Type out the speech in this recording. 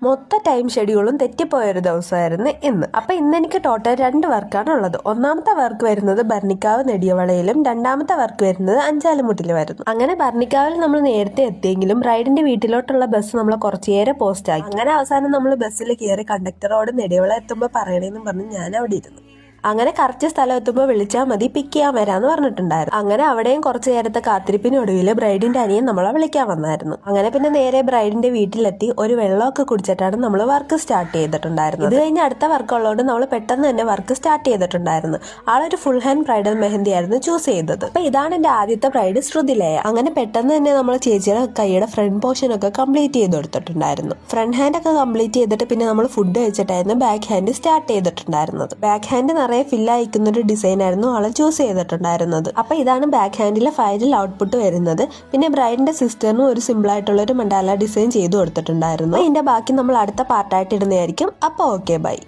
മൊത്ത ടൈം ഷെഡ്യൂളും തെറ്റിപ്പോയൊരു ദിവസമായിരുന്നു ഇന്ന്. അപ്പൊ ഇന്ന് എനിക്ക് ടോട്ടൽ 2 വർക്കാണ് ഉള്ളത്. ഒന്നാമത്തെ വർക്ക് വരുന്നത് ഭരണിക്കാവ് നെടിയവളയിലും, രണ്ടാമത്തെ വർക്ക് വരുന്നത് അഞ്ചാലുമുട്ടിലുമായിരുന്നു. അങ്ങനെ ഭരണിക്കാവിൽ നമ്മൾ നേരത്തെ എത്തിയെങ്കിലും ബ്രൈഡിന്റെ വീട്ടിലോട്ടുള്ള ബസ് നമ്മൾ കുറച്ചേറെ പോസ്റ്റ് ആക്കി. അങ്ങനെ അവസാനം നമ്മൾ ബസ്സിൽ കയറി കണ്ടക്ടറോട് നെടിയവള എത്തുമ്പോൾ പറയണേന്നും പറഞ്ഞ് ഞാൻ അവിടെ ഇരുന്നു. അങ്ങനെ കറക്റ്റ് സ്ഥലം എത്തുമ്പോൾ വിളിച്ചാൽ മതി, പിക്ക് ചെയ്യാൻ വരാന്ന് പറഞ്ഞിട്ടുണ്ടായിരുന്നു. അങ്ങനെ അവിടെയും കുറച്ചു നേരത്തെ കാത്തിരിപ്പിനൊടുവിൽ ബ്രൈഡിന്റെ അനിയൻ നമ്മളെ വിളിക്കാൻ വന്നായിരുന്നു. അങ്ങനെ പിന്നെ നേരെ ബ്രൈഡിന്റെ വീട്ടിലെത്തി ഒരു വെള്ളമൊക്കെ കുടിച്ചിട്ടാണ് നമ്മൾ വർക്ക് സ്റ്റാർട്ട് ചെയ്തിട്ടുണ്ടായിരുന്നത്. ഇത് കഴിഞ്ഞ് അടുത്ത വർക്ക് ഉള്ളതുകൊണ്ട് നമ്മൾ പെട്ടെന്ന് തന്നെ വർക്ക് സ്റ്റാർട്ട് ചെയ്തിട്ടുണ്ടായിരുന്നു. ആളൊരു ഫുൾ ഹാൻഡ് ബ്രൈഡൽ മെഹന്തി ആയിരുന്നു ചൂസ് ചെയ്തത്. അപ്പൊ ഇതാണ് എന്റെ ആദ്യത്തെ ബ്രൈഡ് ശ്രുതിലയ. അങ്ങനെ പെട്ടെന്ന് തന്നെ നമ്മൾ ചേച്ചിയുടെ കൈയുടെ ഫ്രണ്ട് പോർഷൻ ഒക്കെ കംപ്ലീറ്റ് ചെയ്ത് കൊടുത്തിട്ടുണ്ടായിരുന്നു. ഫ്രണ്ട് ഹാൻഡ് ഒക്കെ കംപ്ലീറ്റ് ചെയ്തിട്ട് പിന്നെ നമ്മൾ ഫുഡ് വെച്ചിട്ടായിരുന്നു ബാക്ക് ഹാൻഡ് സ്റ്റാർട്ട് ചെയ്തിട്ടുണ്ടായിരുന്നത്. ബാക്ക് ഹാൻഡ് നിറയെ ഫില്ലായിക്കുന്ന ഒരു ഡിസൈൻ ആയിരുന്നു ആള് ചൂസ് ചെയ്തിട്ടുണ്ടായിരുന്നത്. അപ്പൊ ഇതാണ് ബാക്ക് ഹാൻഡിലെ ഫൈനൽ ഔട്ട്പുട്ട് വരുന്നത്. പിന്നെ ബ്രൈഡിന്റെ സിസ്റ്ററിനും ഒരു സിമ്പിൾ ആയിട്ടുള്ള ഒരു മണ്ടാല ഡിസൈൻ ചെയ്തു കൊടുത്തിട്ടുണ്ടായിരുന്നു. ഇതിന്റെ ബാക്കി നമ്മൾ അടുത്ത പാർട്ടായിട്ട് ഇടുന്നതായിരിക്കും. അപ്പൊ ഓക്കെ, ബൈ.